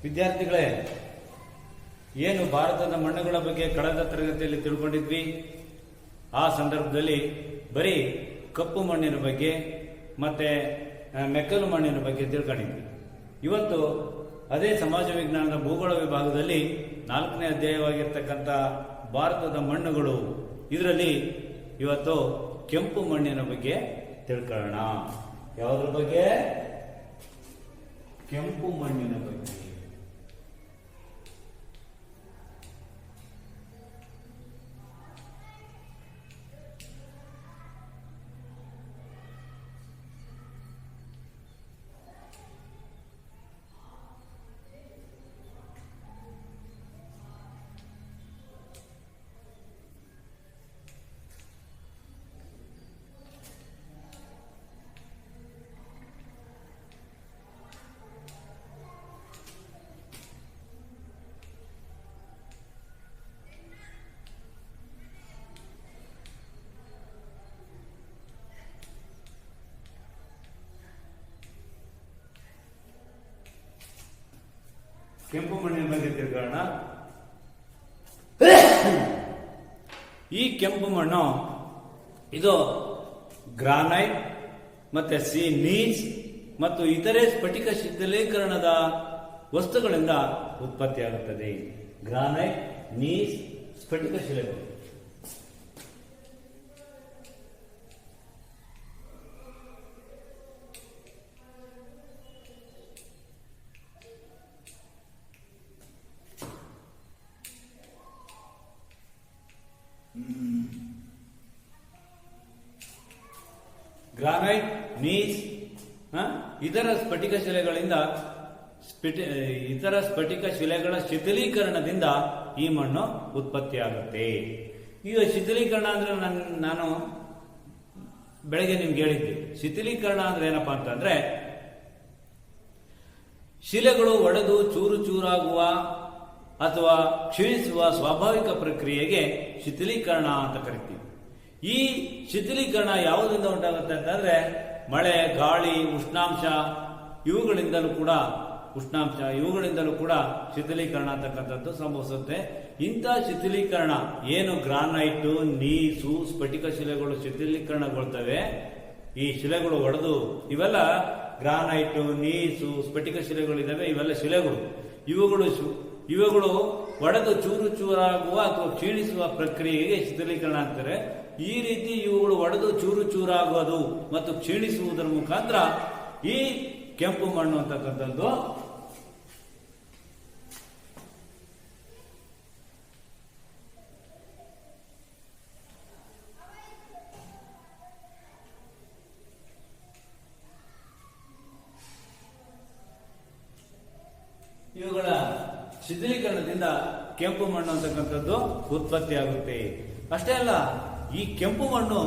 ವಿದ್ಯಾರ್ಥಿಗಳೇ, ಏನು ಭಾರತದ ಮಣ್ಣುಗಳ ಬಗ್ಗೆ ಕಳೆದ ತರಗತಿಯಲ್ಲಿ ತಿಳ್ಕೊಂಡಿದ್ವಿ. ಆ ಸಂದರ್ಭದಲ್ಲಿ ಬರೀ ಕಪ್ಪು ಮಣ್ಣಿನ ಬಗ್ಗೆ ಮತ್ತೆ ಮೆಕ್ಕಲು ಮಣ್ಣಿನ ಬಗ್ಗೆ ತಿಳ್ಕೊಂಡಿದ್ವಿ. ಇವತ್ತು ಅದೇ ಸಮಾಜ ವಿಜ್ಞಾನದ ಭೂಗೋಳ ವಿಭಾಗದಲ್ಲಿ 4ನೇ ಅಧ್ಯಾಯವಾಗಿರ್ತಕ್ಕಂಥ ಭಾರತದ ಮಣ್ಣುಗಳು, ಇದರಲ್ಲಿ ಇವತ್ತು ಕೆಂಪು ಮಣ್ಣಿನ ಬಗ್ಗೆ ತಿಳ್ಕೊಳ್ಳೋಣ. ಯಾವುದ್ರ ಬಗ್ಗೆ? ಕೆಂಪು ಮಣ್ಣಿನ ಬಗ್ಗೆ. ಕೆಂಪು ಮಣ್ಣಿನ ಬಗ್ಗೆ ತಿಳ್ಕೊಳ್ಳೋಣ. ಈ ಕೆಂಪು ಮಣ್ಣು ಇದು ಗ್ರಾನೈಟ್ ಮತ್ತೆ ನೀಸ್ ಮತ್ತು ಇತರೆ ಸ್ಫಟಿಕ ಶಿಥಿಲೀಕರಣದ ವಸ್ತುಗಳಿಂದ ಉತ್ಪತ್ತಿಯಾಗುತ್ತದೆ. ಗ್ರಾನೈಟ್, ನೀಸ್, ಸ್ಫಟಿಕ ಶಿಲೆಗಳು. ಗ್ರಾನೈಟ್, ನೀಸ್, ಇತರ ಸ್ಫಟಿಕ ಶಿಲೆಗಳ ಶಿಥಿಲೀಕರಣದಿಂದ ಈ ಮಣ್ಣು ಉತ್ಪತ್ತಿಯಾಗುತ್ತೆ. ಈಗ ಶಿಥಿಲೀಕರಣ ಅಂದ್ರೆ ನಾನು ಬೆಳಗ್ಗೆ ನಿಮ್ಗೆ ಹೇಳಿದ್ದೆ. ಶಿಥಿಲೀಕರಣ ಅಂದ್ರೆ ಏನಪ್ಪಾ ಅಂತಂದ್ರೆ ಶಿಲೆಗಳು ಒಡೆದು ಚೂರು ಚೂರಾಗುವ ಅಥವಾ ಕ್ಷೀಣಿಸುವ ಸ್ವಾಭಾವಿಕ ಪ್ರಕ್ರಿಯೆಗೆ ಶಿಥಿಲೀಕರಣ ಅಂತ ಕರಿತೀವಿ. ಈ ಶಿಥಿಲೀಕರಣ ಯಾವುದರಿಂದ ಉಂಟಾಗುತ್ತೆ ಅಂತಂದ್ರೆ ಮಳೆ, ಗಾಳಿ, ಉಷ್ಣಾಂಶ ಇವುಗಳಿಂದಲೂ ಕೂಡ ಶಿಥಿಲೀಕರಣ ಅಂತಕ್ಕಂಥದ್ದು ಸಂಭವಿಸುತ್ತೆ. ಇಂಥ ಶಿಥಿಲೀಕರಣ ಏನು ಗ್ರಾನೈಟು, ನೀಸು, ಸ್ಫಟಿಕ ಶಿಲೆಗಳು ಶಿಥಿಲೀಕರಣಗೊಳ್ತವೆ. ಈ ಶಿಲೆಗಳು ಒಡೆದು, ಇವೆಲ್ಲ ಗ್ರಾನೈಟು, ನೀಸು, ಸ್ಫಟಿಕ ಶಿಲೆಗಳಿದಾವೆ, ಇವೆಲ್ಲ ಶಿಲೆಗಳು. ಇವುಗಳು ಒಡೆದು ಚೂರು ಚೂರಾಗುವ ಅಥವಾ ಕ್ಷೀಣಿಸುವ ಪ್ರಕ್ರಿಯೆಗೆ ಶಿಥಿಲೀಕರಣ ಅಂತಾರೆ. ಈ ರೀತಿ ಇವುಗಳು ಒಡೆದು ಚೂರು ಚೂರಾಗುವುದು ಮತ್ತು ಕ್ಷೀಣಿಸುವುದರ ಮುಖಾಂತರ ಈ ಕೆಂಪು ಮಣ್ಣು ಅಂತಕ್ಕಂಥದ್ದು ಇವುಗಳ ಶಿಥಿಲೀಕರಣದಿಂದ ಕೆಂಪು ಮಣ್ಣು ಅಂತಕ್ಕಂಥದ್ದು ಉತ್ಪತ್ತಿಯಾಗುತ್ತೆ. ಅಷ್ಟೇ ಅಲ್ಲ, ಈ ಕೆಂಪು ಮಣ್ಣು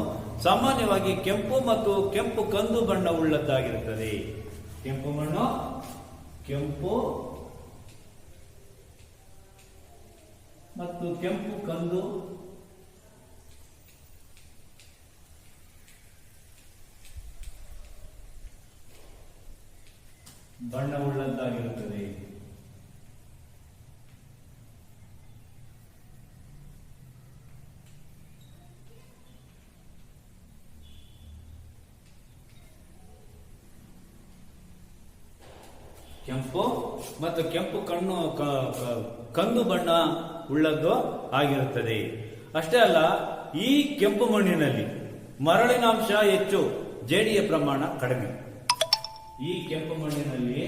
ಸಾಮಾನ್ಯವಾಗಿ ಕೆಂಪು ಮತ್ತು ಕೆಂಪು ಕಂದು ಬಣ್ಣ ಉಳ್ಳದ್ದಾಗಿರುತ್ತದೆ. ಕೆಂಪು ಮಣ್ಣು ಕೆಂಪು ಮತ್ತು ಕೆಂಪು ಕಂದು ಬಣ್ಣವುಳ್ಳದ್ದಾಗಿರುತ್ತದೆ. ಕೆಂಪು ಮತ್ತು ಕೆಂಪು ಕಂದು ಬಣ್ಣ ಉಳ್ಳದ್ದು ಆಗಿರುತ್ತದೆ. ಅಷ್ಟೇ ಅಲ್ಲ, ಈ ಕೆಂಪು ಮಣ್ಣಿನಲ್ಲಿ ಮರಳಿನಾಂಶ ಹೆಚ್ಚು, ಜೇಡಿಯ ಪ್ರಮಾಣ ಕಡಿಮೆ. ಈ ಕೆಂಪು ಮಣ್ಣಿನಲ್ಲಿ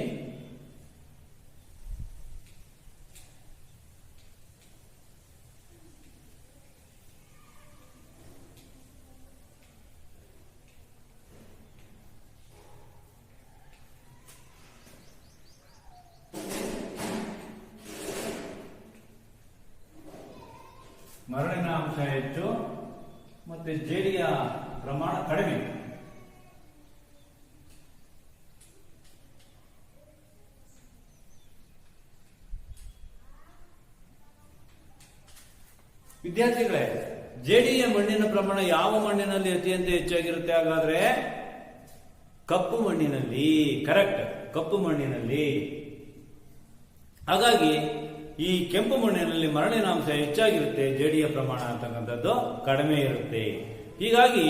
ಮರಳಿನ ಅಂಶ ಹೆಚ್ಚು ಮತ್ತೆ ಜೇಡಿಯ ಪ್ರಮಾಣ ಕಡಿಮೆ. ವಿದ್ಯಾರ್ಥಿಗಳೇ, ಜೇಡಿಯ ಮಣ್ಣಿನ ಪ್ರಮಾಣ ಯಾವ ಮಣ್ಣಿನಲ್ಲಿ ಅತ್ಯಂತ ಹೆಚ್ಚಾಗಿರುತ್ತೆ? ಹಾಗಾದ್ರೆ ಕಪ್ಪು ಮಣ್ಣಿನಲ್ಲಿ. ಕರೆಕ್ಟ್, ಕಪ್ಪು ಮಣ್ಣಿನಲ್ಲಿ. ಹಾಗಾಗಿ ಈ ಕೆಂಪು ಮಣ್ಣಿನಲ್ಲಿ ಮರಳಿನಾಂಶ ಹೆಚ್ಚಾಗಿರುತ್ತೆ, ಜೇಡಿಯ ಪ್ರಮಾಣ ಅಂತಕ್ಕಂಥದ್ದು ಕಡಿಮೆ ಇರುತ್ತೆ. ಹೀಗಾಗಿ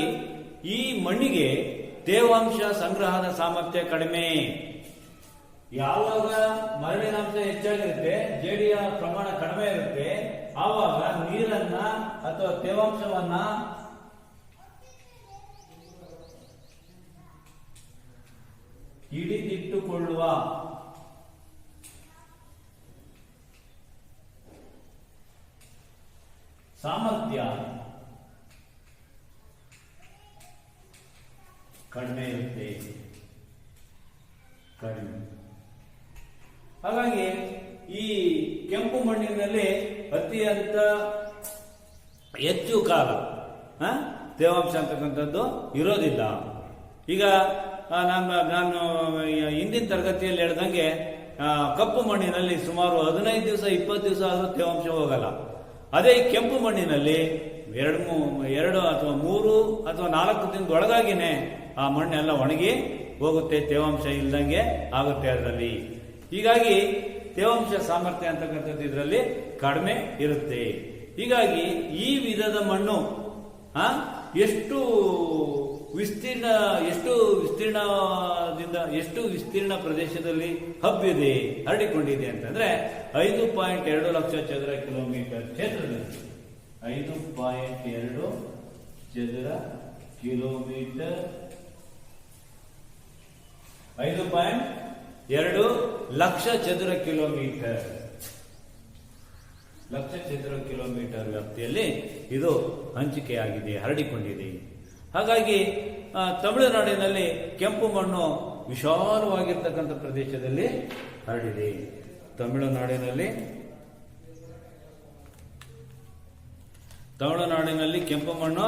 ಈ ಮಣ್ಣಿಗೆ ತೇವಾಂಶ ಸಂಗ್ರಹದ ಸಾಮರ್ಥ್ಯ ಕಡಿಮೆ. ಯಾವಾಗ ಮರಳಿನಾಂಶ ಹೆಚ್ಚಾಗಿರುತ್ತೆ, ಜೇಡಿಯ ಪ್ರಮಾಣ ಕಡಿಮೆ ಇರುತ್ತೆ, ಆವಾಗ ನೀರನ್ನ ಅಥವಾ ತೇವಾಂಶವನ್ನ ಹಿಡಿದಿಟ್ಟುಕೊಳ್ಳುವ ಸಾಮರ್ಥ್ಯ ಕಡಿಮೆ ಇರುತ್ತೆ. ಹಾಗಾಗಿ ಈ ಕೆಂಪು ಮಣ್ಣಿನಲ್ಲಿ ಅತ್ಯಂತ ಹೆಚ್ಚು ಕಾಲ ತೇವಾಂಶ ಅಂತಕ್ಕಂಥದ್ದು ಇರೋದಿಲ್ಲ. ಈಗ ನಾನು ಹಿಂದಿನ ತರಗತಿಯಲ್ಲಿ ಹೇಳಿದಂಗೆ ಕಪ್ಪು ಮಣ್ಣಿನಲ್ಲಿ ಸುಮಾರು 15 ದಿವಸ 20 ದಿವಸ ಆದರೂ ತೇವಾಂಶ ಹೋಗಲ್ಲ. ಅದೇ ಈ ಕೆಂಪು ಮಣ್ಣಿನಲ್ಲಿ 2 ಅಥವಾ 3 ಅಥವಾ 4 ದಿನದೊಳಗಾಗಿನೇ ಆ ಮಣ್ಣೆಲ್ಲ ಒಣಗಿ ಹೋಗುತ್ತೆ, ತೇವಾಂಶ ಇಲ್ದಂಗೆ ಆಗುತ್ತೆ ಅದರಲ್ಲಿ. ಹೀಗಾಗಿ ತೇವಾಂಶ ಸಾಮರ್ಥ್ಯ ಅಂತಕ್ಕಂಥದ್ದು ಇದರಲ್ಲಿ ಕಡಿಮೆ ಇರುತ್ತೆ. ಹೀಗಾಗಿ ಈ ವಿಧದ ಮಣ್ಣು ಎಷ್ಟು ವಿಸ್ತೀರ್ಣ ಪ್ರದೇಶದಲ್ಲಿ ಹಬ್ಬಿದೆ, ಹರಡಿಕೊಂಡಿದೆ ಅಂತಂದ್ರೆ 5.2 ಲಕ್ಷ ಚದರ ಕಿಲೋಮೀಟರ್ ಕ್ಷೇತ್ರದಲ್ಲಿ 5.2 ಚದರ ಕಿಲೋಮೀಟರ್ 5.2 ಲಕ್ಷ ಚದರ ಕಿಲೋಮೀಟರ್ ವ್ಯಾಪ್ತಿಯಲ್ಲಿ ಇದು ಹಂಚಿಕೆಯಾಗಿದೆ, ಹರಡಿಕೊಂಡಿದೆ. ಹಾಗಾಗಿ ತಮಿಳುನಾಡಿನಲ್ಲಿ ಕೆಂಪು ಮಣ್ಣು ವಿಶಾಲವಾಗಿರ್ತಕ್ಕಂಥ ಪ್ರದೇಶದಲ್ಲಿ ಹರಡಿದೆ. ತಮಿಳುನಾಡಿನಲ್ಲಿ ಕೆಂಪು ಮಣ್ಣು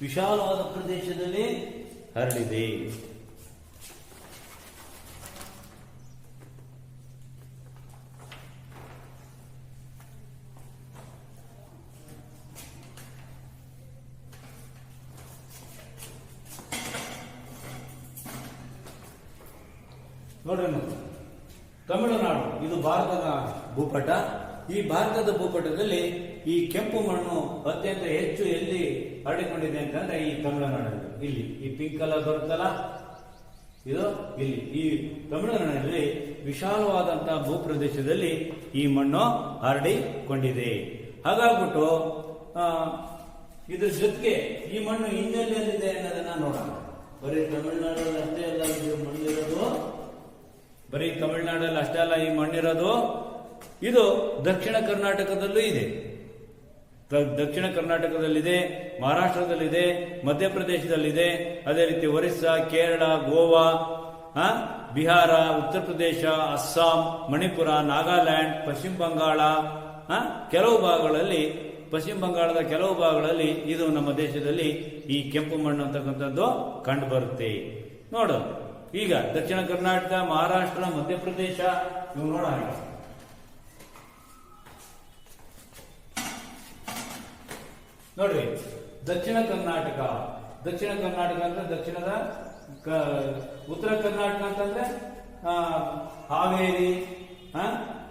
ವಿಶಾಲವಾದ ಪ್ರದೇಶದಲ್ಲಿ ಹರಡಿದೆ. ನೋಡ್ರಿ, ತಮಿಳುನಾಡು ಇದು ಭಾರತದ ಭೂಪಟ. ಈ ಭಾರತದ ಭೂಪಟದಲ್ಲಿ ಈ ಕೆಂಪು ಮಣ್ಣು ಅತ್ಯಂತ ಹೆಚ್ಚು ಎಲ್ಲಿ ಹರಡಿಕೊಂಡಿದೆ ಅಂತಂದ್ರೆ ಈ ತಮಿಳುನಾಡಲ್ಲಿ. ಇಲ್ಲಿ ಈ ಪಿಂಕ್ ಕಲರ್ ಬರುತ್ತಲ್ಲ, ಇದು ಇಲ್ಲಿ ಈ ತಮಿಳುನಾಡಿನಲ್ಲಿ ವಿಶಾಲವಾದಂತಹ ಭೂಪ್ರದೇಶದಲ್ಲಿ ಈ ಮಣ್ಣು ಹರಡಿಕೊಂಡಿದೆ. ಹಾಗಾಗ್ಬಿಟ್ಟು ಇದ್ರ ಜೊತೆಗೆ ಈ ಮಣ್ಣು ಇನ್ನೆಲ್ಲಿದೆ ಅನ್ನೋದನ್ನ ನೋಡೋಣ. ಬರೀ ತಮಿಳುನಾಡಲ್ಲಿ ಅಷ್ಟೇ ಅಲ್ಲ ಇದು ಮಣ್ಣಿರೋದು, ಬರೀ ತಮಿಳುನಾಡಲ್ಲಿ ಅಷ್ಟೇ ಅಲ್ಲ ಈ ಮಣ್ಣಿರೋದು, ಇದು ದಕ್ಷಿಣ ಕರ್ನಾಟಕದಲ್ಲೂ ಇದೆ. ದಕ್ಷಿಣ ಕರ್ನಾಟಕದಲ್ಲಿದೆ, ಮಹಾರಾಷ್ಟ್ರದಲ್ಲಿದೆ, ಮಧ್ಯಪ್ರದೇಶದಲ್ಲಿದೆ, ಅದೇ ರೀತಿ ಒರಿಸ್ಸಾ, ಕೇರಳ, ಗೋವಾ, ಬಿಹಾರ, ಉತ್ತರ ಪ್ರದೇಶ, ಅಸ್ಸಾಂ, ಮಣಿಪುರ, ನಾಗಾಲ್ಯಾಂಡ್, ಪಶ್ಚಿಮ ಬಂಗಾಳ, ಪಶ್ಚಿಮ ಬಂಗಾಳದ ಕೆಲವು ಭಾಗಗಳಲ್ಲಿ ಇದು ನಮ್ಮ ದೇಶದಲ್ಲಿ ಈ ಕೆಂಪು ಮಣ್ಣು ಅಂತಕ್ಕಂಥದ್ದು ಕಂಡು ಬರುತ್ತೆ. ನೋಡು, ಈಗ ದಕ್ಷಿಣ ಕರ್ನಾಟಕ, ಮಹಾರಾಷ್ಟ್ರ, ಮಧ್ಯಪ್ರದೇಶ ಇವು ನೋಡೋಣ. ನೋಡ್ರಿ, ದಕ್ಷಿಣ ಕರ್ನಾಟಕ ಅಂದ್ರೆ ದಕ್ಷಿಣದ ಉತ್ತರ ಕರ್ನಾಟಕ ಅಂತಂದ್ರೆ ಹಾವೇರಿ,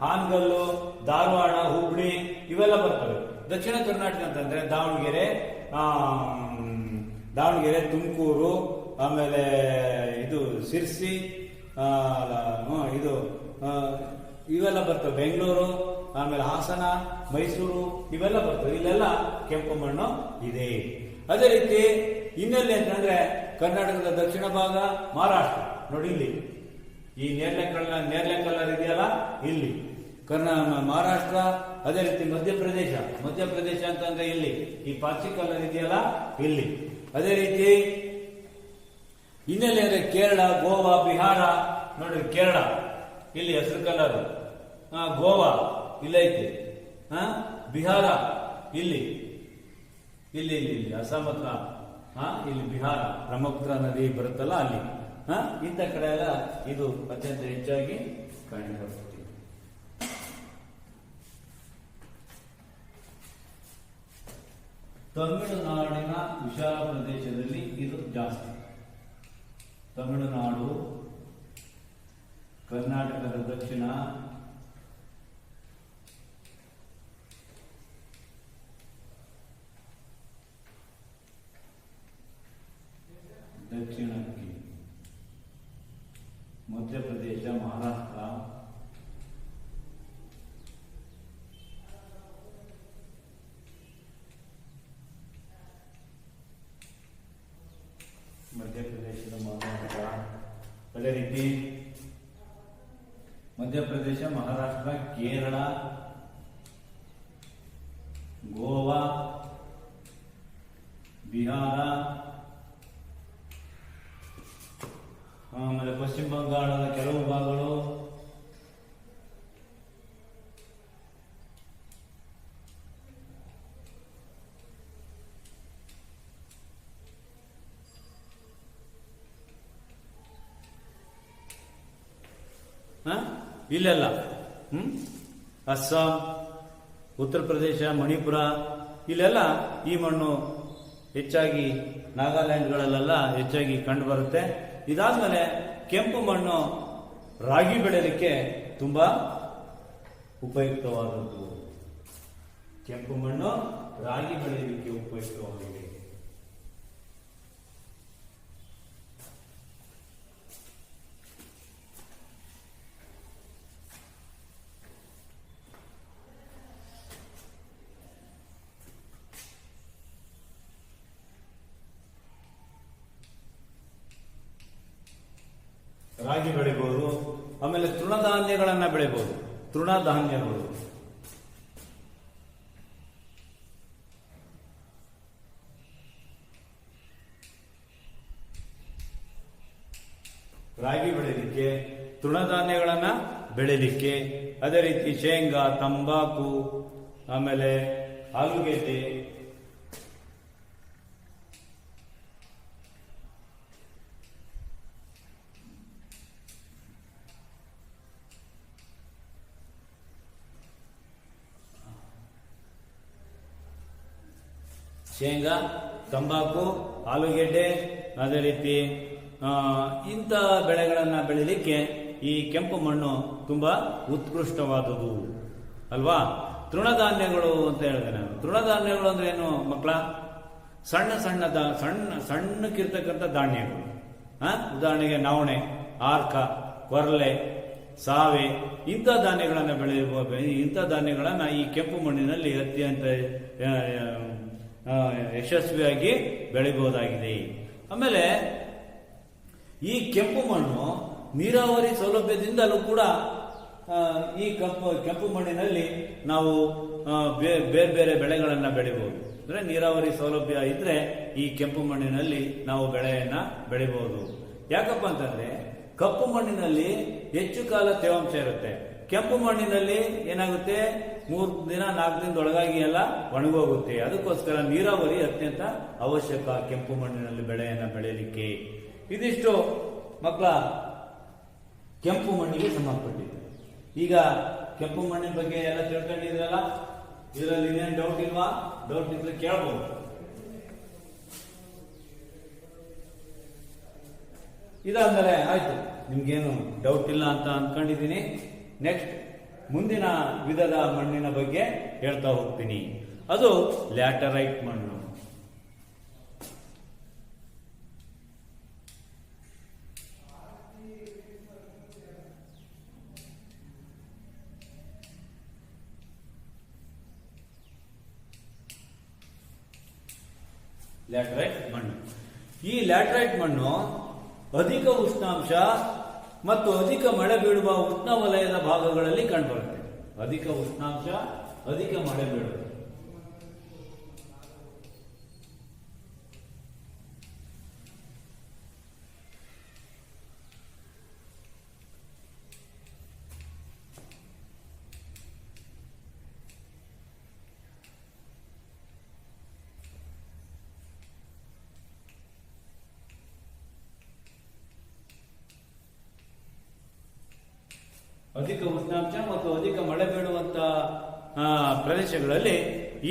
ಹಾನಗಲ್ಲು, ಧಾರವಾಡ, ಹುಬ್ಳಿ ಇವೆಲ್ಲ ಬರ್ತವೆ. ದಕ್ಷಿಣ ಕರ್ನಾಟಕ ಅಂತಂದ್ರೆ ದಾವಣಗೆರೆ, ತುಮಕೂರು, ಆಮೇಲೆ ಇದು ಸಿರ್ಸಿ, ಇದು ಇವೆಲ್ಲ ಬರ್ತವೆ. ಬೆಂಗಳೂರು, ಆಮೇಲೆ ಹಾಸನ, ಮೈಸೂರು ಇವೆಲ್ಲ ಬರ್ತವೆ. ಇಲ್ಲೆಲ್ಲ ಕೆಂಪು ಮಣ್ಣು ಇದೆ. ಅದೇ ರೀತಿ ಇನ್ನೆಲ್ಲಿ ಅಂತಂದ್ರೆ ಕರ್ನಾಟಕದ ದಕ್ಷಿಣ ಭಾಗ, ಮಹಾರಾಷ್ಟ್ರ. ನೋಡಿ ಇಲ್ಲಿ ಈ ನೇರಳೆ ಕಲರ್ ಇದೆಯಲ್ಲ, ಇಲ್ಲಿ ಮಹಾರಾಷ್ಟ್ರ. ಅದೇ ರೀತಿ ಮಧ್ಯಪ್ರದೇಶ ಅಂತಂದ್ರೆ ಇಲ್ಲಿ ಈ ಪಾಚಿ ಕಲರ್ ಇದೆಯಲ್ಲ, ಇಲ್ಲಿ. ಅದೇ ರೀತಿ ಇನ್ನೆಲ್ಲಿ ಅಂದ್ರೆ ಕೇರಳ, ಗೋವಾ, ಬಿಹಾರ. ನೋಡ್ರಿ, ಕೇರಳ ಇಲ್ಲಿ ಹಸಿರು ಕಲರ್, ಗೋವಾ ಇಲ್ಲೈತಿ, ಬಿಹಾರ ಇಲ್ಲಿ ಅಸ್ಸಾಂ ಹತ್ರ, ಇಲ್ಲಿ ಬಿಹಾರ ಬ್ರಹ್ಮಪುತ್ರ ನದಿ ಬರುತ್ತಲ್ಲ ಅಲ್ಲಿ, ಇಂಥ ಕಡೆ ಎಲ್ಲ ಇದು ಅತ್ಯಂತ ಹೆಚ್ಚಾಗಿ ಕಂಡುಬರುತ್ತದೆ. ತಮಿಳುನಾಡಿನ ವಿಶಾಲ ಪ್ರದೇಶದಲ್ಲಿ ಇದು ಜಾಸ್ತಿ. ತಮಿಳುನಾಡು, ಕರ್ನಾಟಕದ ದಕ್ಷಿಣ, ಮಧ್ಯಪ್ರದೇಶ, ಮಹಾರಾಷ್ಟ್ರ, ಕೇರಳ, ಗೋವಾ, ಬಿಹಾರ, ಆಮೇಲೆ ಪಶ್ಚಿಮ ಬಂಗಾಳದ ಕೆಲವು ಭಾಗಗಳು, ಇಲ್ಲೆಲ್ಲ ಅಸ್ಸಾಂ, ಉತ್ತರ ಪ್ರದೇಶ, ಮಣಿಪುರ ಇಲ್ಲೆಲ್ಲ ಈ ಮಣ್ಣು ಹೆಚ್ಚಾಗಿ, ನಾಗಾಲ್ಯಾಂಡ್ಗಳಲ್ಲೆಲ್ಲ ಹೆಚ್ಚಾಗಿ ಕಂಡು ಬರುತ್ತೆ. ಇದಾದ್ಮೇಲೆ ಕೆಂಪು ಮಣ್ಣು ರಾಗಿ ಬೆಳೆಯಲಿಕ್ಕೆ ತುಂಬಾ ಉಪಯುಕ್ತವಾದದ್ದು. ಕೆಂಪು ಮಣ್ಣು ರಾಗಿ ಬೆಳೆಯಲಿಕ್ಕೆ ಉಪಯುಕ್ತವಾಗಿದೆ. ರಾಗಿ ಬೆಳಿಬಹುದು. ಆಮೇಲೆ ತೃಣಧಾನ್ಯಗಳನ್ನ ಬೆಳಿಬಹುದು. ತೃಣಧಾನ್ಯಗಳು ರಾಗಿ ಬೆಳೆಯಲಿಕ್ಕೆ, ತೃಣಧಾನ್ಯಗಳನ್ನ ಬೆಳೆಯಲಿಕ್ಕೆ, ಅದೇ ರೀತಿ ಶೇಂಗಾ, ತಂಬಾಕು, ಆಮೇಲೆ ಆಲೂಗೆಡ್ಡೆ, ಶೇಂಗಾ, ತಂಬಾಕು, ಆಲೂಗೆಡ್ಡೆ, ಅದೇ ರೀತಿ ಇಂಥ ಬೆಳೆಗಳನ್ನು ಬೆಳಿಲಿಕ್ಕೆ ಈ ಕೆಂಪು ಮಣ್ಣು ತುಂಬಾ ಉತ್ಕೃಷ್ಟವಾದುದು ಅಲ್ವಾ. ತೃಣಧಾನ್ಯಗಳು ಅಂತ ಹೇಳಿದೆ ನಾನು. ತೃಣಧಾನ್ಯಗಳು ಅಂದ್ರೆ ಏನು ಮಕ್ಕಳ? ಸಣ್ಣಕ್ಕಿರ್ತಕ್ಕಂಥ ಧಾನ್ಯಗಳು. ಉದಾಹರಣೆಗೆ ನವಣೆ, ಆರ್ಕ, ಕೊರಲೆ, ಸಾವೆ ಇಂಥ ಧಾನ್ಯಗಳನ್ನು ಬೆಳೆಯಬಹುದು. ಇಂಥ ಧಾನ್ಯಗಳನ್ನ ಈ ಕೆಂಪು ಮಣ್ಣಿನಲ್ಲಿ ಅತ್ಯಂತ ಯಶಸ್ವಿಯಾಗಿ ಬೆಳಿಬಹುದಾಗಿದೆ. ಆಮೇಲೆ ಈ ಕೆಂಪು ಮಣ್ಣು ನೀರಾವರಿ ಸೌಲಭ್ಯದಿಂದಲೂ ಕೂಡ ಈ ಕೆಂಪು ಮಣ್ಣಿನಲ್ಲಿ ನಾವು ಬೇರೆ ಬೇರೆ ಬೆಳೆಗಳನ್ನ ಬೆಳಿಬಹುದು. ಅಂದ್ರೆ ನೀರಾವರಿ ಸೌಲಭ್ಯ ಇದ್ರೆ ಈ ಕೆಂಪು ಮಣ್ಣಿನಲ್ಲಿ ನಾವು ಬೆಳೆಯನ್ನ ಬೆಳಿಬಹುದು. ಯಾಕಪ್ಪ ಅಂತಂದ್ರೆ ಕಪ್ಪು ಮಣ್ಣಿನಲ್ಲಿ ಹೆಚ್ಚು ಕಾಲ ತೇವಾಂಶ ಇರುತ್ತೆ. ಕೆಂಪು ಮಣ್ಣಿನಲ್ಲಿ ಏನಾಗುತ್ತೆ, 3 ದಿನ 4 ದಿನದೊಳಗಾಗಿ ಎಲ್ಲ ಒಣಗೋಗುತ್ತೆ. ಅದಕ್ಕೋಸ್ಕರ ನೀರಾವರಿ ಅತ್ಯಂತ ಅವಶ್ಯಕ ಕೆಂಪು ಮಣ್ಣಿನಲ್ಲಿ ಬೆಳೆಯನ್ನ ಬೆಳೆಯಲಿಕ್ಕೆ. ಇದಿಷ್ಟು ಮಕ್ಕಳ ಕೆಂಪು ಮಣ್ಣಿಗೆ ಸಂಬಂಧಪಟ್ಟಿದೆ. ಈಗ ಕೆಂಪು ಮಣ್ಣಿನ ಬಗ್ಗೆ ಎಲ್ಲ ತಿಳ್ಕೊಂಡಿದ್ರಲ್ಲ, ಇದರಲ್ಲಿ ಇನ್ನೇನು ಡೌಟ್ ಇಲ್ವಾ? ಡೌಟ್ ಇದ್ರೆ ಕೇಳಬಹುದು. ಇದಾದ್ಮೇಲೆ ಆಯ್ತು, ನಿಮ್ಗೇನು ಡೌಟ್ ಇಲ್ಲ ಅಂತ ಅನ್ಕೊಂಡಿದ್ದೀನಿ. ನೆಕ್ಸ್ಟ್ ಮುಂದಿನ ವಿಧದ ಮಣ್ಣಿನ ಬಗ್ಗೆ ಹೇಳ್ತಾ ಹೋಗ್ತೀನಿ. ಅದು ಲ್ಯಾಟರೈಟ್ ಮಣ್ಣು. ಲ್ಯಾಟರೈಟ್ ಮಣ್ಣು. ಈ ಲ್ಯಾಟರೈಟ್ ಮಣ್ಣು ಅಧಿಕ ಉಷ್ಣಾಂಶ ಮತ್ತು ಅಧಿಕ ಮಳೆ ಬೀಳುವ ಉಷ್ಣವಲಯದ ಭಾಗಗಳಲ್ಲಿ ಕಂಡುಬರುತ್ತೆ. ಅಧಿಕ ಉಷ್ಣಾಂಶ, ಅಧಿಕ ಮಳೆ ಬೀಳುತ್ತೆ. ಅಧಿಕ ಉಷ್ಣಾಂಶ ಮತ್ತು ಅಧಿಕ ಮಳೆ ಬೀಳುವಂತ ಪ್ರದೇಶಗಳಲ್ಲಿ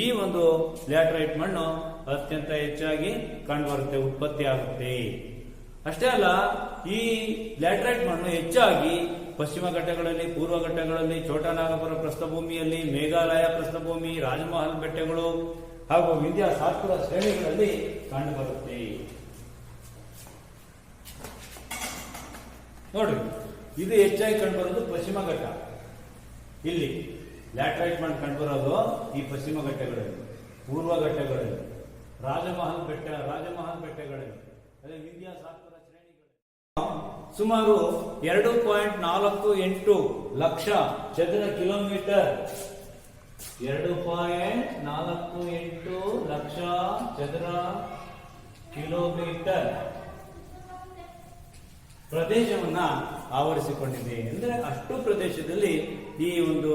ಈ ಒಂದು ಲ್ಯಾಟರೈಟ್ ಮಣ್ಣು ಅತ್ಯಂತ ಹೆಚ್ಚಾಗಿ ಕಂಡುಬರುತ್ತೆ, ಉತ್ಪತ್ತಿ ಆಗುತ್ತೆ. ಅಷ್ಟೇ ಅಲ್ಲ, ಈ ಲ್ಯಾಟರೈಟ್ ಮಣ್ಣು ಹೆಚ್ಚಾಗಿ ಪಶ್ಚಿಮ ಘಟ್ಟಗಳಲ್ಲಿ, ಪೂರ್ವ ಘಟ್ಟಗಳಲ್ಲಿ, ಛೋಟಾನಾಗಪುರ ಪ್ರಸ್ಥಭೂಮಿಯಲ್ಲಿ, ಮೇಘಾಲಯ ಪ್ರಸ್ಥಭೂಮಿ, ರಾಜಮಹಲ್ ಬೆಟ್ಟಗಳು ಹಾಗೂ ವಿಂಧ್ಯ ಸಾತ್ಪುರ ಶ್ರೇಣಿಗಳಲ್ಲಿ ಕಂಡುಬರುತ್ತೆ. ನೋಡ್ರಿ, ಇದು ಹೆಚ್ಚಾಗಿ ಕಂಡುಬರೋದು ಪಶ್ಚಿಮ ಘಟ್ಟ. ಇಲ್ಲಿ ಲ್ಯಾಟರೈಟ್ ಮಣ್ಣು ಕಂಡುಬರೋದು ಈ ಪಶ್ಚಿಮ ಘಟ್ಟಗಳಲ್ಲಿ, ಪೂರ್ವ ಘಟ್ಟಗಳಲ್ಲಿ, ರಾಜಮಹಲ್ ಬೆಟ್ಟಗಳಲ್ಲಿ, ಅದೇ ವಿಂಧ್ಯ ಸಾತ್ಪುರ ಶ್ರೇಣಿಗಳಲ್ಲಿ. ಸುಮಾರು 2.48 ಲಕ್ಷ ಚದರ ಕಿಲೋಮೀಟರ್ 2.48 ಲಕ್ಷ ಚದರ ಕಿಲೋಮೀಟರ್ ಪ್ರದೇಶವನ್ನ ಆವರಿಸಿಕೊಂಡಿದೆ. ಅಂದ್ರೆ ಅಷ್ಟು ಪ್ರದೇಶದಲ್ಲಿ ಈ ಒಂದು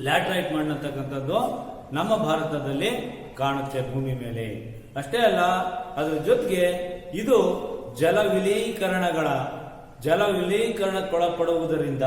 ಲ್ಯಾಟರೈಟ್ ಮಣ್ಣು ಅಂತಕ್ಕಂಥದ್ದು ನಮ್ಮ ಭಾರತದಲ್ಲಿ ಕಾಣುತ್ತೆ ಭೂಮಿ ಮೇಲೆ. ಅಷ್ಟೇ ಅಲ್ಲ, ಅದರ ಜೊತೆಗೆ ಇದು ಜಲವಿಲೀಕರಣಕ್ಕೊಳಪಡುವುದರಿಂದ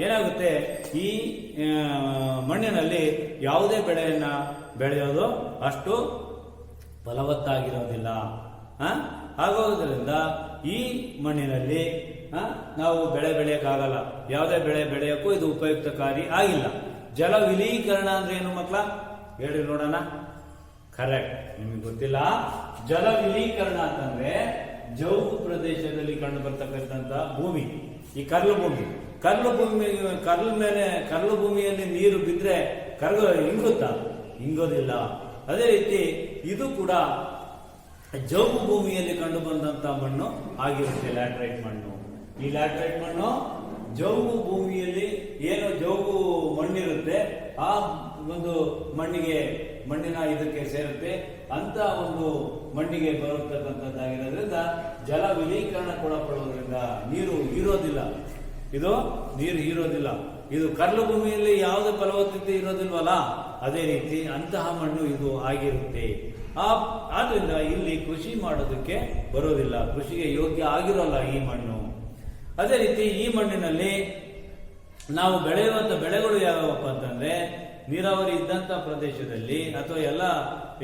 ಏನಾಗುತ್ತೆ, ಈ ಮಣ್ಣಿನಲ್ಲಿ ಯಾವುದೇ ಬೆಳೆಯನ್ನ ಬೆಳೆಯೋದು ಅಷ್ಟು ಫಲವತ್ತಾಗಿರೋದಿಲ್ಲ. ಹಾಗೋದ್ರಿಂದ ಈ ಮಣ್ಣಿನಲ್ಲಿ ನಾವು ಬೆಳೆ ಬೆಳೆಯಕ್ಕಾಗಲ್ಲ. ಯಾವುದೇ ಬೆಳೆ ಬೆಳೆಯೋಕ್ಕೂ ಇದು ಉಪಯುಕ್ತಕಾರಿ ಆಗಿಲ್ಲ. ಜಲ ವಿಲೀಕರಣ ಅಂದ್ರೆ ಏನು ಮಕ್ಕಳ? ಹೇಳಿ ನೋಡೋಣ. ಕರೆಕ್ಟ್, ನಿಮಗೆ ಗೊತ್ತಿಲ್ಲ. ಜಲ ವಿಲೀಕರಣ ಅಂತಂದ್ರೆ ಜೌಗು ಪ್ರದೇಶದಲ್ಲಿ ಕಂಡು ಬರ್ತಕ್ಕಂಥ ಭೂಮಿ, ಈ ಕರ್ಲು ಭೂಮಿಯಲ್ಲಿ ನೀರು ಬಿದ್ರೆ ಹಿಂಗುತ್ತಾ? ಹಿಂಗೋದಿಲ್ಲ. ಅದೇ ರೀತಿ ಇದು ಕೂಡ ಜೌಗು ಭೂಮಿಯಲ್ಲಿ ಕಂಡು ಬಂದಂತ ಮಣ್ಣು ಆಗಿರುತ್ತೆ ಲ್ಯಾಟರೈಟ್ ಮಣ್ಣು. ಈ ಲ್ಯಾಟರೈಟ್ ಮಣ್ಣು ಜೌಗು ಭೂಮಿಯಲ್ಲಿ ಏನು ಜೌಗು ಮಣ್ಣಿರುತ್ತೆ ಆ ಒಂದು ಮಣ್ಣಿನ ಇದಕ್ಕೆ ಸೇರುತ್ತೆ. ಅಂತ ಒಂದು ಮಣ್ಣಿಗೆ ಬರತಕ್ಕಂಥದ್ದಾಗಿರೋದ್ರಿಂದ ಜಲ ವಿಲೀಕರಣಕ್ಕೊಳಪಡುವುದರಿಂದ ನೀರು ಹೀರೋದಿಲ್ಲ. ಇದು ಕರ್ಲು ಭೂಮಿಯಲ್ಲಿ ಯಾವುದೇ ಫಲವತ್ತತೆ ಇರೋದಿಲ್ವಲ್ಲ, ಅದೇ ರೀತಿ ಅಂತಹ ಮಣ್ಣು ಇದು ಆಗಿರುತ್ತೆ. ಆದ್ರಿಂದ ಇಲ್ಲಿ ಕೃಷಿ ಮಾಡೋದಕ್ಕೆ ಬರೋದಿಲ್ಲ, ಕೃಷಿಗೆ ಯೋಗ್ಯ ಆಗಿರೋಲ್ಲ ಈ ಮಣ್ಣು. ಅದೇ ರೀತಿ ಈ ಮಣ್ಣಿನಲ್ಲಿ ನಾವು ಬೆಳೆಯುವಂತ ಬೆಳೆಗಳು ಯಾವ್ಯಾವಪ್ಪ ಅಂತಂದ್ರೆ, ನೀರಾವರಿ ಇದ್ದಂತ ಪ್ರದೇಶದಲ್ಲಿ ಅಥವಾ ಎಲ್ಲ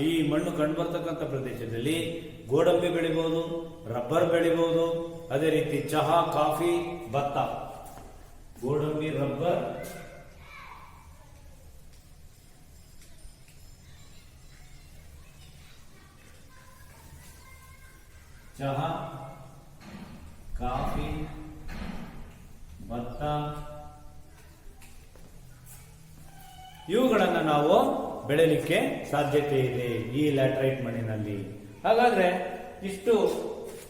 ಈ ಮಣ್ಣು ಕಂಡುಬರ್ತಕ್ಕಂಥ ಪ್ರದೇಶದಲ್ಲಿ ಗೋಡಂಬಿ ಬೆಳಿಬಹುದು, ರಬ್ಬರ್ ಬೆಳಿಬಹುದು. ಅದೇ ರೀತಿ ಚಹಾ, ಕಾಫಿ, ಭತ್ತ, ಗೋಡಂಬಿ, ರಬ್ಬರ್, ಚಹಾ, ಕಾಫಿ, ಭತ್ತ, ಇವುಗಳನ್ನು ನಾವು ಬೆಳೆಯಲಿಕ್ಕೆ ಸಾಧ್ಯತೆ ಇದೆ ಈ ಲ್ಯಾಟರೈಟ್ ಮಣ್ಣಿನಲ್ಲಿ. ಹಾಗಾದ್ರೆ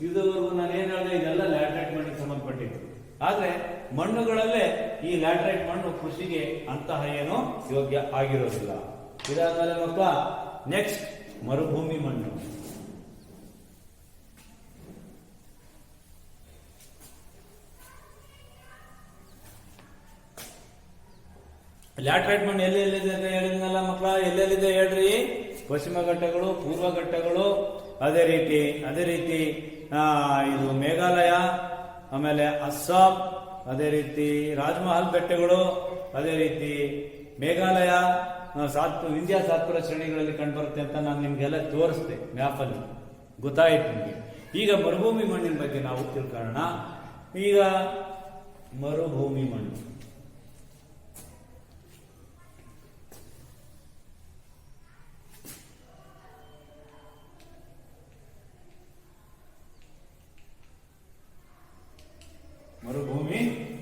ಇದುವರೆಗೂ ನಾನು ಏನ್ ಹೇಳಿದೆ, ಇದೆಲ್ಲ ಲ್ಯಾಟರೈಟ್ ಮಣ್ಣಿಗೆ ಸಂಬಂಧಪಟ್ಟಿದ್ದು. ಆದ್ರೆ ಮಣ್ಣುಗಳಲ್ಲೇ ಈ ಲ್ಯಾಟರೈಟ್ ಮಣ್ಣು ಕೃಷಿಗೆ ಅಂತಹ ಏನು ಯೋಗ್ಯ ಆಗಿರೋದಿಲ್ಲ. ಇದಾದ್ಮೇಲೆ ಮಕ್ಕಳ ನೆಕ್ಸ್ಟ್ ಮರುಭೂಮಿ ಮಣ್ಣು. ಲ್ಯಾಟರೈಟ್ ಮಣ್ಣು ಎಲ್ಲೆಲ್ಲಿದೆ ಅಂತ ಹೇಳಿದ್ನಲ್ಲ ಮಕ್ಕಳ, ಎಲ್ಲೆಲ್ಲಿದೆ ಹೇಳ್ರಿ? ಪಶ್ಚಿಮ ಘಟ್ಟಗಳು, ಪೂರ್ವ ಘಟ್ಟಗಳು, ಅದೇ ರೀತಿ ಇದು ಮೇಘಾಲಯ, ಆಮೇಲೆ ಅಸ್ಸಾಂ, ಅದೇ ರೀತಿ ರಾಜಮಹಲ್ ಬೆಟ್ಟಗಳು, ಅದೇ ರೀತಿ ಮೇಘಾಲಯ, ಇಂಡಿಯಾ ಸಾತ್ಪುರ ಶ್ರೇಣಿಗಳಲ್ಲಿ ಕಂಡುಬರುತ್ತೆ ಅಂತ ನಾನು ನಿಮ್ಗೆಲ್ಲ ತೋರಿಸ್ದೆ ಮ್ಯಾಪಲ್ಲಿ, ಗೊತ್ತಾಯ್ತು ನಿಮಗೆ. ಈಗ ಮರುಭೂಮಿ ಮಣ್ಣಿನ ಬಗ್ಗೆ ನಾವು ತಿಳ್ಕೊಳ್ಳೋಣ. ಈಗ ಮರುಭೂಮಿ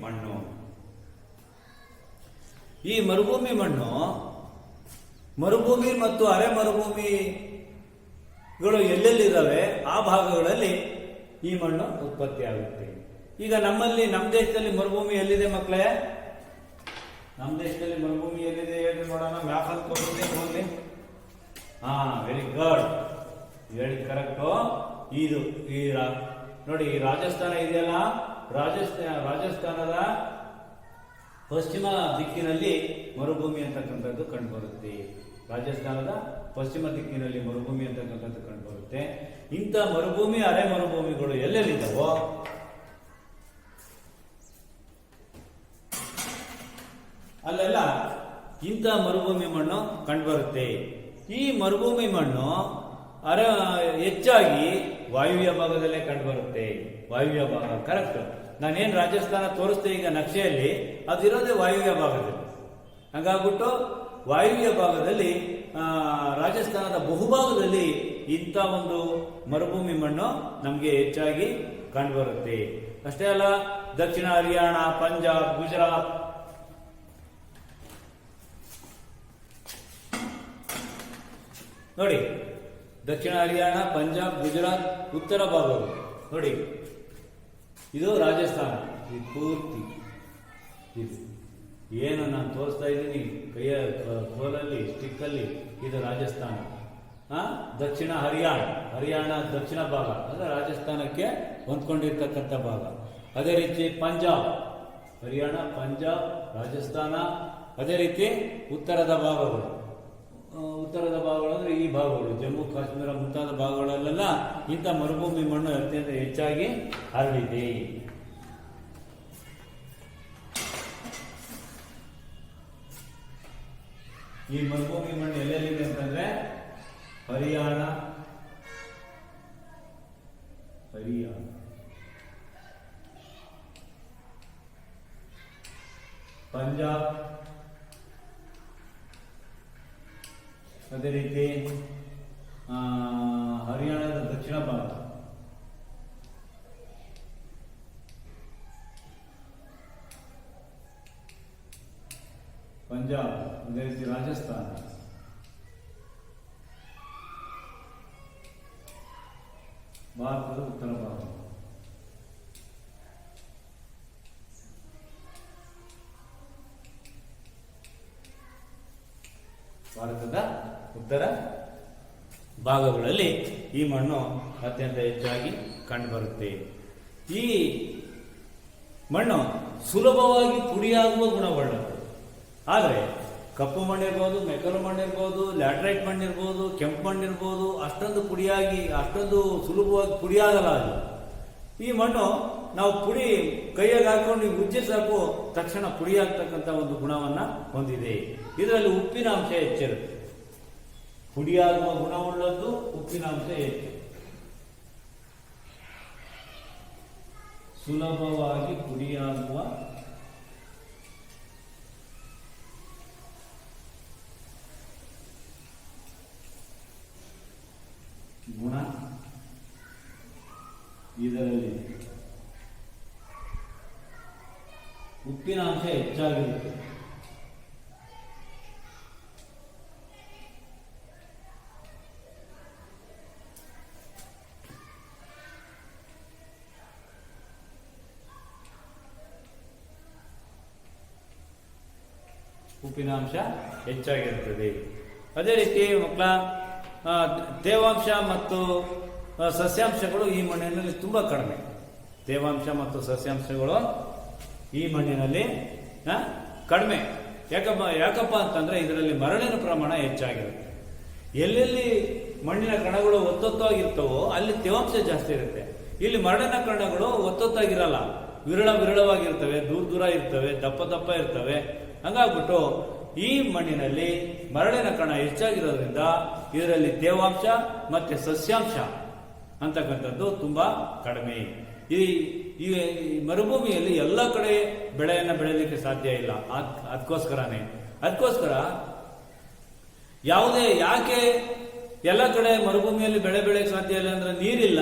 ಮಣ್ಣು ಈ ಮರುಭೂಮಿ ಮಣ್ಣು ಮರುಭೂಮಿ ಮತ್ತು ಅರೆ ಮರುಭೂಮಿಗಳು ಎಲ್ಲೆಲ್ಲಿದ್ದಾವೆ ಆ ಭಾಗಗಳಲ್ಲಿ ಈ ಮಣ್ಣು ಉತ್ಪತ್ತಿ ಆಗುತ್ತೆ. ಈಗ ನಮ್ಮ ದೇಶದಲ್ಲಿ ಮರುಭೂಮಿ ಎಲ್ಲಿದೆ ಮಕ್ಕಳೇ? ನಮ್ಮ ದೇಶದಲ್ಲಿ ಮರುಭೂಮಿ ಎಲ್ಲಿದೆ ಹೇಳಿ ನೋಡೋಣ. ಮ್ಯಾಪ್ ಅಂತ ತೋರಿಸ್ತೀನಿ. ವೆರಿ ಗುಡ್, ಹೇಳಿ ಕರೆಕ್ಟು. ನೋಡಿ, ಈ ರಾಜಸ್ಥಾನ ಇದೆಯಲ್ಲ, ರಾಜಸ್ಥಾನದ ಪಶ್ಚಿಮ ದಿಕ್ಕಿನಲ್ಲಿ ಮರುಭೂಮಿ ಅಂತಕ್ಕಂಥದ್ದು ಕಂಡುಬರುತ್ತೆ. ರಾಜಸ್ಥಾನದ ಪಶ್ಚಿಮ ದಿಕ್ಕಿನಲ್ಲಿ ಮರುಭೂಮಿ ಅಂತಕ್ಕಂಥದ್ದು ಕಂಡುಬರುತ್ತೆ. ಇಂಥ ಮರುಭೂಮಿ, ಅರೆ ಮರುಭೂಮಿಗಳು ಎಲ್ಲೆಲ್ಲಿದ್ದಾವೋ ಅಲ್ಲೆಲ್ಲ ಇಂಥ ಮರುಭೂಮಿ ಮಣ್ಣು ಕಂಡುಬರುತ್ತೆ. ಈ ಮರುಭೂಮಿ ಮಣ್ಣು ಹೆಚ್ಚಾಗಿ ವಾಯುವ್ಯ ಭಾಗದಲ್ಲೇ ಕಂಡುಬರುತ್ತೆ. ವಾಯುವ್ಯ ಭಾಗ ಕರೆಕ್ಟ್. ನಾನೇನು ರಾಜಸ್ಥಾನ ತೋರಿಸ್ತೆ ಈಗ ನಕ್ಷೆಯಲ್ಲಿ, ಅದಿರೋದೇ ವಾಯುವ್ಯ ಭಾಗದಲ್ಲಿ. ಹಾಗಾಗ್ಬಿಟ್ಟು ವಾಯುವ್ಯ ಭಾಗದಲ್ಲಿ ರಾಜಸ್ಥಾನದ ಬಹುಭಾಗದಲ್ಲಿ ಇಂಥ ಒಂದು ಮರುಭೂಮಿ ಮಣ್ಣು ನಮಗೆ ಹೆಚ್ಚಾಗಿ ಕಂಡುಬರುತ್ತೆ. ಅಷ್ಟೇ ಅಲ್ಲ, ದಕ್ಷಿಣ ಹರಿಯಾಣ, ಪಂಜಾಬ್, ಗುಜರಾತ್, ನೋಡಿ ದಕ್ಷಿಣ ಹರಿಯಾಣ, ಪಂಜಾಬ್, ಗುಜರಾತ್, ಉತ್ತರ ಭಾಗಗಳು ನೋಡಿ, ಇದು ರಾಜಸ್ಥಾನ. ಇದು ಪೂರ್ತಿ ಇದು ಏನು ನಾನು ತೋರಿಸ್ತಾ ಇದ್ದೀನಿ ಕೈಯ ಕೋಲಲ್ಲಿ, ಸ್ಟಿಕ್ಕಲ್ಲಿ, ಇದು ರಾಜಸ್ಥಾನ. ದಕ್ಷಿಣ ಹರಿಯಾಣ ದಕ್ಷಿಣ ಭಾಗ ಅಂದರೆ ರಾಜಸ್ಥಾನಕ್ಕೆ ಹೊಂದ್ಕೊಂಡಿರ್ತಕ್ಕಂಥ ಭಾಗ. ಅದೇ ರೀತಿ ಪಂಜಾಬ್, ಹರಿಯಾಣ, ಪಂಜಾಬ್, ರಾಜಸ್ಥಾನ. ಅದೇ ರೀತಿ ಉತ್ತರದ ಭಾಗಗಳು ಅಂದರೆ ಈ ಭಾಗಗಳು, ಜಮ್ಮು ಕಾಶ್ಮೀರ ಮುಂತಾದ ಭಾಗಗಳಲ್ಲೆಲ್ಲ ಇಂಥ ಮರುಭೂಮಿ ಮಣ್ಣು ಅತ್ಯಂತ ಹೆಚ್ಚಾಗಿ ಹರಡಿದೆ. ಈ ಮರುಭೂಮಿ ಮಣ್ಣು ಎಲ್ಲೆಲ್ಲಿದೆ ಅಂತಂದ್ರೆ ಹರಿಯಾಣದ ಪಂಜಾಬ್, ಅದೇ ರೀತಿ ಹರಿಯಾಣದ ದಕ್ಷಿಣ ಭಾಗ, ಪಂಜಾಬ್, ಅದೇ ರೀತಿ ರಾಜಸ್ಥಾನ, ಭಾರತದ ಉತ್ತರ ಭಾಗ. ಭಾರತದ ಉತ್ತರ ಭಾಗಗಳಲ್ಲಿ ಈ ಮಣ್ಣು ಅತ್ಯಂತ ಹೆಚ್ಚಾಗಿ ಕಂಡುಬರುತ್ತೆ. ಈ ಮಣ್ಣು ಸುಲಭವಾಗಿ ಪುಡಿಯಾಗುವ ಗುಣವುಳ್ಳದ್ದು. ಆದರೆ ಕಪ್ಪು ಮಣ್ಣಿರ್ಬೋದು, ಮೆಕ್ಕಲು ಮಣ್ಣಿರ್ಬೋದು, ಲ್ಯಾಟ್ರೈಟ್ ಮಣ್ಣಿರ್ಬೋದು, ಕೆಂಪು ಮಣ್ಣಿರ್ಬೋದು, ಅಷ್ಟೊಂದು ಸುಲಭವಾಗಿ ಪುಡಿಯಾಗಲ್ಲ ಅದು. ಈ ಮಣ್ಣು ನಾವು ಕೈಯಾಗಿ ಹಾಕೊಂಡು ಉಜ್ಜಿ ಸಾಕು ತಕ್ಷಣ ಪುಡಿಯಾಗ್ತಕ್ಕಂಥ ಒಂದು ಗುಣವನ್ನ ಹೊಂದಿದೆ. ಇದರಲ್ಲಿ ಉಪ್ಪಿನ ಅಂಶ ಹೆಚ್ಚಿರುತ್ತೆ. ಪುಡಿಯಾಗುವ ಗುಣವುಳ್ಳದ್ದು, ಉಪ್ಪಿನ ಅಂಶ ಹೆಚ್ಚು. ಸುಲಭವಾಗಿ ಪುಡಿಯಾಗುವ ಗುಣ ಇದರಲ್ಲಿ, ಉಪ್ಪಿನ ಅಂಶ ಹೆಚ್ಚಾಗಿರುತ್ತೆ. ಉಪ್ಪಿನಾಂಶ ಹೆಚ್ಚಾಗಿರುತ್ತದೆ. ಅದೇ ರೀತಿ ಮಕ್ಕಳ ತೇವಾಂಶ ಮತ್ತು ಸಸ್ಯಾಂಶಗಳು ಈ ಮಣ್ಣಿನಲ್ಲಿ ತುಂಬಾ ಕಡಿಮೆ. ತೇವಾಂಶ ಮತ್ತು ಸಸ್ಯಾಂಶಗಳು ಈ ಮಣ್ಣಿನಲ್ಲಿ ಕಡಿಮೆ. ಯಾಕಪ್ಪ ಅಂತಂದ್ರೆ ಇದರಲ್ಲಿ ಮರಳಿನ ಪ್ರಮಾಣ ಹೆಚ್ಚಾಗಿರುತ್ತೆ. ಎಲ್ಲೆಲ್ಲಿ ಮಣ್ಣಿನ ಕಣಗಳು ಒತ್ತೊತ್ತಾಗಿರ್ತವೋ ಅಲ್ಲಿ ತೇವಾಂಶ ಜಾಸ್ತಿ ಇರುತ್ತೆ. ಇಲ್ಲಿ ಮರಳಿನ ಕಣಗಳು ಒತ್ತೊತ್ತಾಗಿರಲ್ಲ, ವಿರಳವಾಗಿರ್ತವೆ, ದೂರ ಇರ್ತವೆ, ದಪ್ಪ ಇರ್ತವೆ. ಹಂಗಾಗ್ಬಿಟ್ಟು ಈ ಮಣ್ಣಿನಲ್ಲಿ ಮರಳಿನ ಕಣ ಹೆಚ್ಚಾಗಿರೋದ್ರಿಂದ ಇದರಲ್ಲಿ ತೇವಾಂಶ ಮತ್ತೆ ಸಸ್ಯಾಂಶ ಅಂತಕ್ಕಂಥದ್ದು ತುಂಬಾ ಕಡಿಮೆ. ಈ ಮರುಭೂಮಿಯಲ್ಲಿ ಎಲ್ಲ ಕಡೆ ಬೆಳೆಯನ್ನು ಬೆಳೆಯಲಿಕ್ಕೆ ಸಾಧ್ಯ ಇಲ್ಲ. ಅದಕ್ಕೋಸ್ಕರ ಯಾಕೆ ಎಲ್ಲ ಕಡೆ ಮರುಭೂಮಿಯಲ್ಲಿ ಬೆಳೆ ಬೆಳೆಯಕ್ಕೆ ಸಾಧ್ಯ ಇಲ್ಲ ಅಂದ್ರೆ ನೀರಿಲ್ಲ,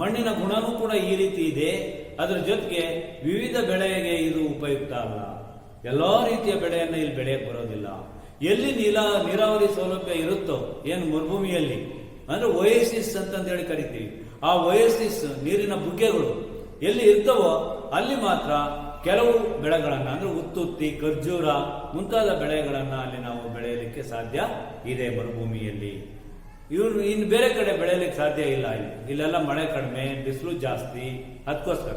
ಮಣ್ಣಿನ ಗುಣನೂ ಕೂಡ ಈ ರೀತಿ ಇದೆ. ಅದರ ಜೊತೆಗೆ ವಿವಿಧ ಬೆಳೆಗೆ ಇದು ಉಪಯುಕ್ತ ಅಲ್ಲ. ಎಲ್ಲಾ ರೀತಿಯ ಬೆಳೆಯನ್ನು ಇಲ್ಲಿ ಬೆಳೆಯಕ್ಕೆ ಬರೋದಿಲ್ಲ. ಎಲ್ಲಿ ನೀರಾವರಿ ಸೌಲಭ್ಯ ಇರುತ್ತೋ, ಏನು ಮರುಭೂಮಿಯಲ್ಲಿ ಅಂದ್ರೆ ಒಯಸಿಸ್ ಅಂತಂದೇಳಿ ಕರಿತೀವಿ, ಆ ಒಯಸಿಸ್ ನೀರಿನ ಬುಗ್ಗೆಗಳು ಎಲ್ಲಿ ಇರ್ತವೋ ಅಲ್ಲಿ ಮಾತ್ರ ಕೆಲವು ಬೆಳೆಗಳನ್ನ ಅಂದ್ರೆ ಉತ್ತುತ್ತಿ, ಖರ್ಜೂರ ಮುಂತಾದ ಬೆಳೆಗಳನ್ನ ಅಲ್ಲಿ ನಾವು ಬೆಳೆಯಲಿಕ್ಕೆ ಸಾಧ್ಯ ಇದೆ ಮರುಭೂಮಿಯಲ್ಲಿ. ಇನ್ನು ಬೇರೆ ಕಡೆ ಬೆಳೆಯಲಿಕ್ಕೆ ಸಾಧ್ಯ ಇಲ್ಲ. ಇಲ್ಲೆಲ್ಲ ಮಳೆ ಕಡಿಮೆ, ಬಿಸಿಲು ಜಾಸ್ತಿ. ಅದಕ್ಕೋಸ್ಕರ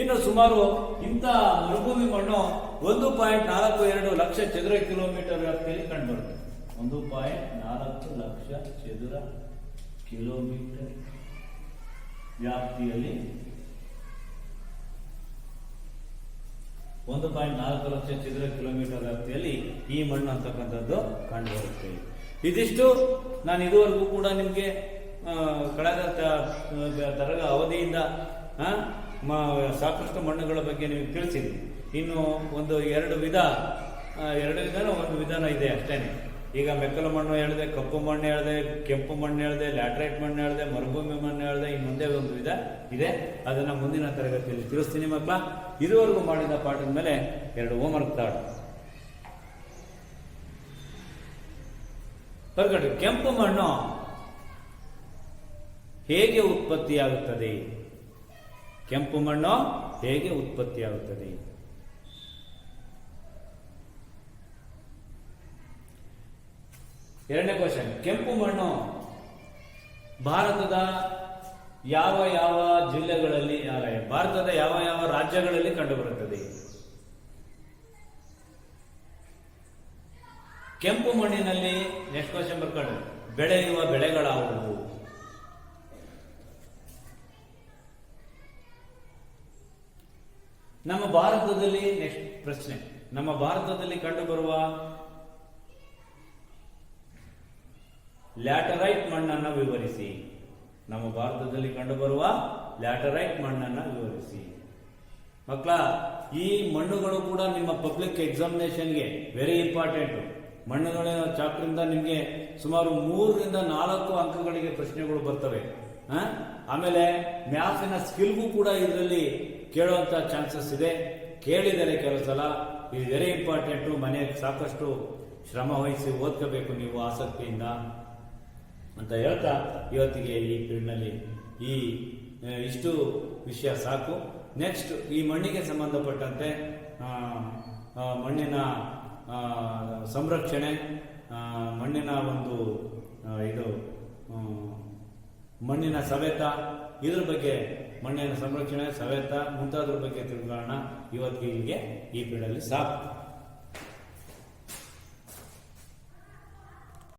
ಇನ್ನು ಸುಮಾರು ಇಂಥ ಮರುಭೂಮಿ ಮಣ್ಣು 1.42 ಲಕ್ಷ ಚದುರ ಕಿಲೋಮೀಟರ್ ವ್ಯಾಪ್ತಿಯಲ್ಲಿ ಕಂಡುಬರುತ್ತೆ. 1.4 ಲಕ್ಷ ಚದುರ ಕಿಲೋಮೀಟರ್ ವ್ಯಾಪ್ತಿಯಲ್ಲಿ 1.4 ಲಕ್ಷ ಚದುರ ಕಿಲೋಮೀಟರ್ ವ್ಯಾಪ್ತಿಯಲ್ಲಿ ಈ ಮಣ್ಣು ಅಂತಕ್ಕಂಥದ್ದು ಕಂಡುಬರುತ್ತೆ. ಇದಿಷ್ಟು ನಾನು ಇದುವರೆಗೂ ಕೂಡ ನಿಮಗೆ ಕಳೆದ ತರಗ ಅವಧಿಯಿಂದ ಸಾಕಷ್ಟು ಮಣ್ಣುಗಳ ಬಗ್ಗೆ ನಿಮಗೆ ತಿಳಿಸಿದ್ವಿ. ಇನ್ನು ಒಂದು ವಿಧಾನ ಇದೆ ಅಷ್ಟೇನೆ. ಈಗ ಮೆಕ್ಕಲು ಮಣ್ಣು ಹೇಳಿದೆ, ಕಪ್ಪು ಮಣ್ಣು ಹೇಳಿದೆ, ಕೆಂಪು ಮಣ್ಣು ಹೇಳಿದೆ, ಲ್ಯಾಟ್ರೈಟ್ ಮಣ್ಣು ಹೇಳಿದೆ, ಮರುಭೂಮಿ ಮಣ್ಣು ಹೇಳಿದೆ, ಇನ್ನು ಮುಂದೆ ಒಂದು ಇದೆ. ಅದನ್ನ ಮುಂದಿನ ತರಗತಿಯಲ್ಲಿ ತಿಳಿಸ್ತೀನಿ ಮಕ್ಕಳ. ಇದುವರೆಗೂ ಮಾಡಿದ ಪಾಠದ ಮೇಲೆ 2 ಹೋಮ್ವರ್ಕ್ ತಾಡು. ಬರ್ಕಟ್ಟು, ಕೆಂಪು ಮಣ್ಣು ಹೇಗೆ ಉತ್ಪತ್ತಿಯಾಗುತ್ತದೆ? ಕೆಂಪು ಮಣ್ಣು ಹೇಗೆ ಉತ್ಪತ್ತಿಯಾಗುತ್ತದೆ? ಎರಡನೇ ಕ್ವಶನ್, ಕೆಂಪು ಮಣ್ಣು ಭಾರತದ ಯಾವ ಯಾವ ಜಿಲ್ಲೆಗಳಲ್ಲಿ, ಭಾರತದ ಯಾವ ಯಾವ ರಾಜ್ಯಗಳಲ್ಲಿ ಕಂಡುಬರುತ್ತದೆ? ಕೆಂಪು ಮಣ್ಣಿನಲ್ಲಿ ನೆಕ್ಸ್ಟ್ ಕ್ವಶನ್ ಬರ್ಕೊಂಡು, ಬೆಳೆಯುವ ಬೆಳೆಗಳಾವುವು? ನಮ್ಮ ಭಾರತದಲ್ಲಿ ನೆಕ್ಸ್ಟ್ ಪ್ರಶ್ನೆ, ನಮ್ಮ ಭಾರತದಲ್ಲಿ ಕಂಡುಬರುವ ಲ್ಯಾಟರೈಟ್ ಮಣ್ಣನ್ನು ವಿವರಿಸಿ. ನಮ್ಮ ಭಾರತದಲ್ಲಿ ಕಂಡುಬರುವ ಲ್ಯಾಟರೈಟ್ ಮಣ್ಣನ್ನು ವಿವರಿಸಿ. ಮಕ್ಕಳ, ಈ ಮಣ್ಣುಗಳು ಕೂಡ ನಿಮ್ಮ ಪಬ್ಲಿಕ್ ಎಕ್ಸಾಮಿನೇಷನ್ಗೆ ವೆರಿ ಇಂಪಾರ್ಟೆಂಟ್. ಮಣ್ಣುಗಳ ಚಾಪ್ಟರ್ ಇಂದ ನಿಮಗೆ ಸುಮಾರು 3 ರಿಂದ 4 ಅಂಕಗಳಿಗೆ ಪ್ರಶ್ನೆಗಳು ಬರ್ತವೆ. ಆಮೇಲೆ ಮ್ಯಾಥ್ಸಿನ ಸ್ಕಿಲ್ಗೂ ಕೂಡ ಇದರಲ್ಲಿ ಕೇಳುವಂತ ಚಾನ್ಸಸ್ ಇದೆ. ಕೇಳಿದರೆ ಕೆಲವು ಸಲ. ಇದು ವೆರಿ ಇಂಪಾರ್ಟೆಂಟು. ಮನೆಗೆ ಸಾಕಷ್ಟು ಶ್ರಮ ವಹಿಸಿ ಓದ್ಕೋಬೇಕು ನೀವು ಆಸಕ್ತಿಯಿಂದ ಅಂತ ಹೇಳ್ತಾ, ಇವತ್ತಿಗೆ ಈ ಫೀಲ್ಡ್ನಲ್ಲಿ ಇಷ್ಟು ವಿಷಯ ಸಾಕು. ನೆಕ್ಸ್ಟ್ ಈ ಮಣ್ಣಿಗೆ ಸಂಬಂಧಪಟ್ಟಂತೆ ಮಣ್ಣಿನ ಸಂರಕ್ಷಣೆ, ಮಣ್ಣಿನ ಒಂದು ಮಣ್ಣಿನ ಸವೆತ, ಇದ್ರ ಬಗ್ಗೆ ಮಣ್ಣಿನ ಸಂರಕ್ಷಣೆ, ಸವೆತ ಮುಂತಾದ್ರ ಬಗ್ಗೆ ತಿಳ್ಕೊಳ್ಳೋಣ. ಇವತ್ತಿಗೆ ಈ ಫೀಲ್ಡಲ್ಲಿ ಸಾಕು.